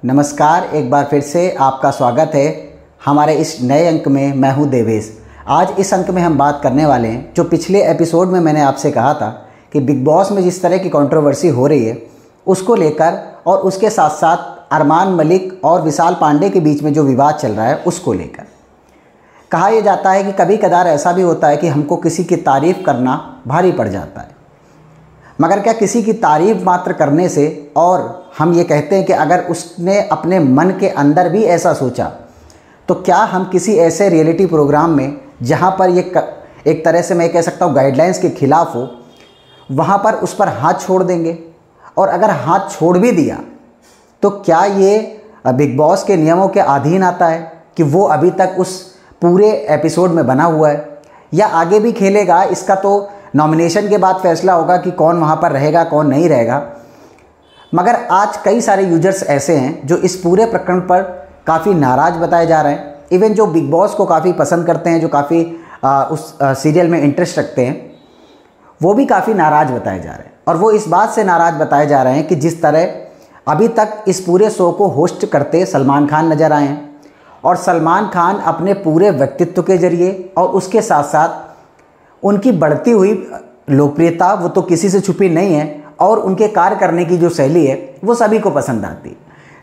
नमस्कार, एक बार फिर से आपका स्वागत है हमारे इस नए अंक में। मैं हूं देवेश। आज इस अंक में हम बात करने वाले हैं, जो पिछले एपिसोड में मैंने आपसे कहा था कि बिग बॉस में जिस तरह की कंट्रोवर्सी हो रही है उसको लेकर, और उसके साथ साथ अरमान मलिक और विशाल पांडे के बीच में जो विवाद चल रहा है उसको लेकर। कहा यह जाता है कि कभी कदार ऐसा भी होता है कि हमको किसी की तारीफ़ करना भारी पड़ जाता है, मगर क्या किसी की तारीफ़ मात्र करने से, और हम ये कहते हैं कि अगर उसने अपने मन के अंदर भी ऐसा सोचा, तो क्या हम किसी ऐसे रियलिटी प्रोग्राम में जहाँ पर ये एक तरह से मैं कह सकता हूँ गाइडलाइंस के ख़िलाफ़ हो, वहाँ पर उस पर हाथ छोड़ देंगे? और अगर हाथ छोड़ भी दिया तो क्या ये बिग बॉस के नियमों के अधीन आता है कि वो अभी तक उस पूरे एपिसोड में बना हुआ है, या आगे भी खेलेगा? इसका तो नॉमिनेशन के बाद फैसला होगा कि कौन वहाँ पर रहेगा, कौन नहीं रहेगा। मगर आज कई सारे यूजर्स ऐसे हैं जो इस पूरे प्रकरण पर काफ़ी नाराज़ बताए जा रहे हैं। इवन जो बिग बॉस को काफ़ी पसंद करते हैं, जो काफ़ी उस सीरियल में इंटरेस्ट रखते हैं, वो भी काफ़ी नाराज़ बताए जा रहे हैं। और वो इस बात से नाराज़ बताए जा रहे हैं कि जिस तरह अभी तक इस पूरे शो को होस्ट करते सलमान खान नज़र आए हैं, और सलमान खान अपने पूरे व्यक्तित्व के ज़रिए और उसके साथ साथ उनकी बढ़ती हुई लोकप्रियता, वो तो किसी से छुपी नहीं है, और उनके कार्य करने की जो शैली है वो सभी को पसंद आती है।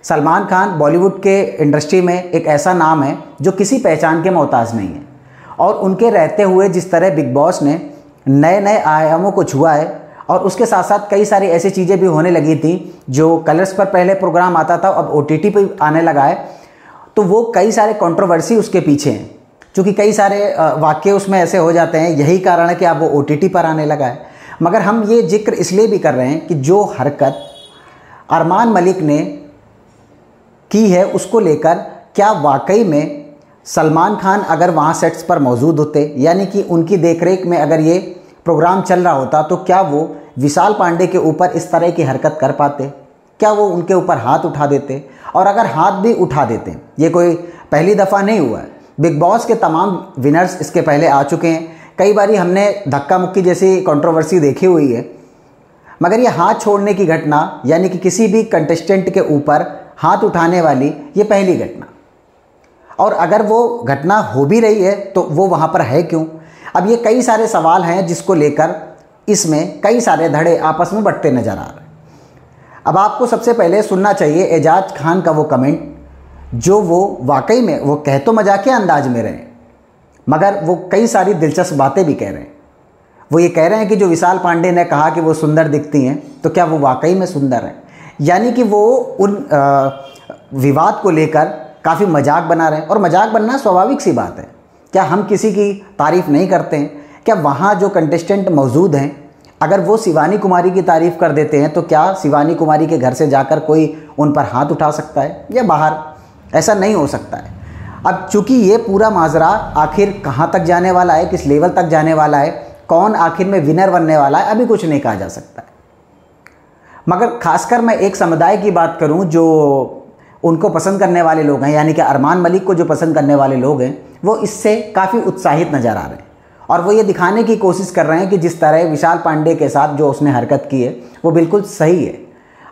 सलमान खान बॉलीवुड के इंडस्ट्री में एक ऐसा नाम है जो किसी पहचान के मोहताज नहीं है, और उनके रहते हुए जिस तरह बिग बॉस ने नए नए आयामों को छुआ है, और उसके साथ साथ कई सारी ऐसी चीज़ें भी होने लगी थी जो कलर्स पर पहले प्रोग्राम आता था, अब OTT पर आने लगा है, तो वो कई सारे कंट्रोवर्सी उसके पीछे हैं, क्योंकि कई सारे वाक्य उसमें ऐसे हो जाते हैं। यही कारण है कि अब वो OTT पर आने लगा है। मगर हम ये जिक्र इसलिए भी कर रहे हैं कि जो हरकत अरमान मलिक ने की है उसको लेकर, क्या वाकई में सलमान खान अगर वहाँ सेट्स पर मौजूद होते, यानी कि उनकी देखरेख में अगर ये प्रोग्राम चल रहा होता, तो क्या वो विशाल पांडे के ऊपर इस तरह की हरकत कर पाते? क्या वो उनके ऊपर हाथ उठा देते? और अगर हाथ भी उठा देते, ये कोई पहली दफ़ा नहीं हुआ है। बिग बॉस के तमाम विनर्स इसके पहले आ चुके हैं। कई बारी हमने धक्का मुक्की जैसी कंट्रोवर्सी देखी हुई है, मगर ये हाथ छोड़ने की घटना, यानी कि किसी भी कंटेस्टेंट के ऊपर हाथ उठाने वाली, ये पहली घटना। और अगर वो घटना हो भी रही है तो वो वहाँ पर है क्यों? अब ये कई सारे सवाल हैं जिसको लेकर इसमें कई सारे धड़े आपस में बढ़ते नज़र आ रहे हैं। अब आपको सबसे पहले सुनना चाहिए एजाज खान का वो कमेंट, जो वो वाकई में वो कह तो मजाकिया अंदाज में रहे, मगर वो कई सारी दिलचस्प बातें भी कह रहे हैं। वो ये कह रहे हैं कि जो विशाल पांडे ने कहा कि वो सुंदर दिखती हैं, तो क्या वो वाकई में सुंदर हैं? यानी कि वो उन विवाद को लेकर काफ़ी मजाक बना रहे हैं, और मजाक बनना स्वाभाविक सी बात है। क्या हम किसी की तारीफ़ नहीं करते हैं? क्या वहाँ जो कंटेस्टेंट मौजूद हैं, अगर वो शिवानी कुमारी की तारीफ़ कर देते हैं, तो क्या शिवानी कुमारी के घर से जाकर कोई उन पर हाथ उठा सकता है या बाहर? ऐसा नहीं हो सकता है। अब चूंकि ये पूरा माजरा आखिर कहाँ तक जाने वाला है, किस लेवल तक जाने वाला है, कौन आखिर में विनर बनने वाला है, अभी कुछ नहीं कहा जा सकता है। मगर खासकर मैं एक समुदाय की बात करूं जो उनको पसंद करने वाले लोग हैं, यानी कि अरमान मलिक को जो पसंद करने वाले लोग हैं, वो इससे काफ़ी उत्साहित नज़र आ रहे हैं, और वो ये दिखाने की कोशिश कर रहे हैं कि जिस तरह विशाल पांडे के साथ जो उसने हरकत की है वो बिल्कुल सही है।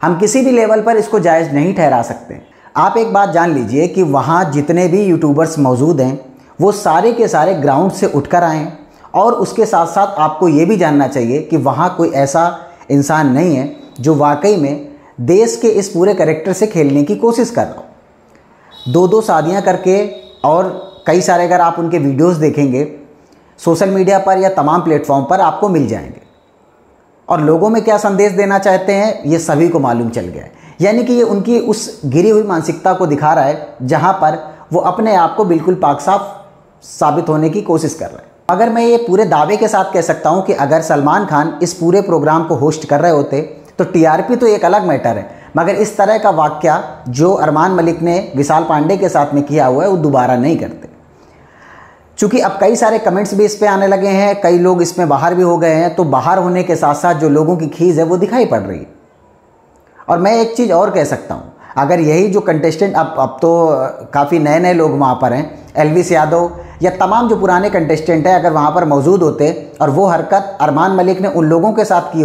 हम किसी भी लेवल पर इसको जायज़ नहीं ठहरा सकते। आप एक बात जान लीजिए कि वहाँ जितने भी यूट्यूबर्स मौजूद हैं वो सारे के सारे ग्राउंड से उठकर आए हैं, और उसके साथ साथ आपको ये भी जानना चाहिए कि वहाँ कोई ऐसा इंसान नहीं है जो वाकई में देश के इस पूरे कैरेक्टर से खेलने की कोशिश कर रहा हो। दो शादियाँ करके, और कई सारे अगर आप उनके वीडियोज़ देखेंगे सोशल मीडिया पर या तमाम प्लेटफॉर्म पर आपको मिल जाएंगे, और लोगों में क्या संदेश देना चाहते हैं ये सभी को मालूम चल गया है। यानी कि ये उनकी उस गिरी हुई मानसिकता को दिखा रहा है जहां पर वो अपने आप को बिल्कुल पाक साफ साबित होने की कोशिश कर रहे हैं। अगर मैं ये पूरे दावे के साथ कह सकता हूं कि अगर सलमान खान इस पूरे प्रोग्राम को होस्ट कर रहे होते तो TRP तो एक अलग मैटर है, मगर इस तरह का वाकया जो अरमान मलिक ने विशाल पांडे के साथ में किया हुआ है वो दोबारा नहीं करते। चूँकि अब कई सारे कमेंट्स भी इस पर आने लगे हैं, कई लोग इसमें बाहर भी हो गए हैं, तो बाहर होने के साथ साथ जो लोगों की खीज है वो दिखाई पड़ रही है। और मैं एक चीज़ और कह सकता हूँ, अगर यही जो कंटेस्टेंट अब तो काफ़ी नए नए लोग वहाँ पर हैं, एलविस यादव या तमाम जो पुराने कंटेस्टेंट हैं, अगर वहाँ पर मौजूद होते और वो हरकत अरमान मलिक ने उन लोगों के साथ की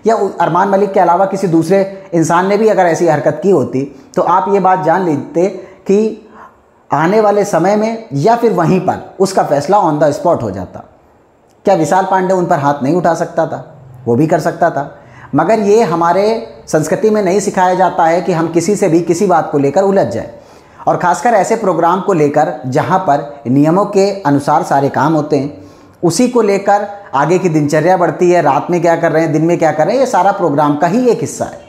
या अरमान मलिक के अलावा किसी दूसरे इंसान ने भी अगर ऐसी हरकत की होती तो आप ये बात जान लेते कि आने वाले समय में या फिर वहीं पर उसका फैसला ऑन द स्पॉट हो जाता। क्या विशाल पांडे उन पर हाथ नहीं उठा सकता था? वो भी कर सकता था, मगर ये हमारे संस्कृति में नहीं सिखाया जाता है कि हम किसी से भी किसी बात को लेकर उलझ जाए, और ख़ासकर ऐसे प्रोग्राम को लेकर जहाँ पर नियमों के अनुसार सारे काम होते हैं, उसी को लेकर आगे की दिनचर्या बढ़ती है, रात में क्या कर रहे हैं, दिन में क्या कर रहे हैं, ये सारा प्रोग्राम का ही एक हिस्सा है।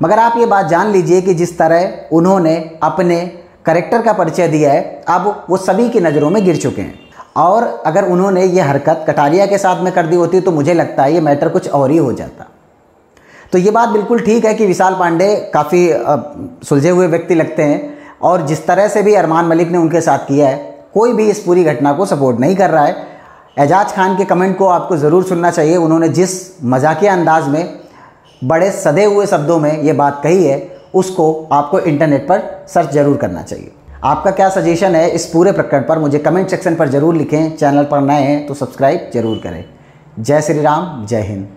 मगर आप ये बात जान लीजिए कि जिस तरह उन्होंने अपने कैरेक्टर का परिचय दिया है, अब वो सभी की नज़रों में गिर चुके हैं। और अगर उन्होंने ये हरकत कटारिया के साथ में कर दी होती तो मुझे लगता है ये मैटर कुछ और ही हो जाता। तो ये बात बिल्कुल ठीक है कि विशाल पांडे काफ़ी सुलझे हुए व्यक्ति लगते हैं, और जिस तरह से भी अरमान मलिक ने उनके साथ किया है, कोई भी इस पूरी घटना को सपोर्ट नहीं कर रहा है। एजाज खान के कमेंट को आपको ज़रूर सुनना चाहिए। उन्होंने जिस मजाकिया अंदाज में बड़े सधे हुए शब्दों में ये बात कही है, उसको आपको इंटरनेट पर सर्च ज़रूर करना चाहिए। आपका क्या सजेशन है इस पूरे प्रकरण पर, मुझे कमेंट सेक्शन पर ज़रूर लिखें। चैनल पर नए हैं तो सब्सक्राइब ज़रूर करें। जय श्री राम, जय हिंद।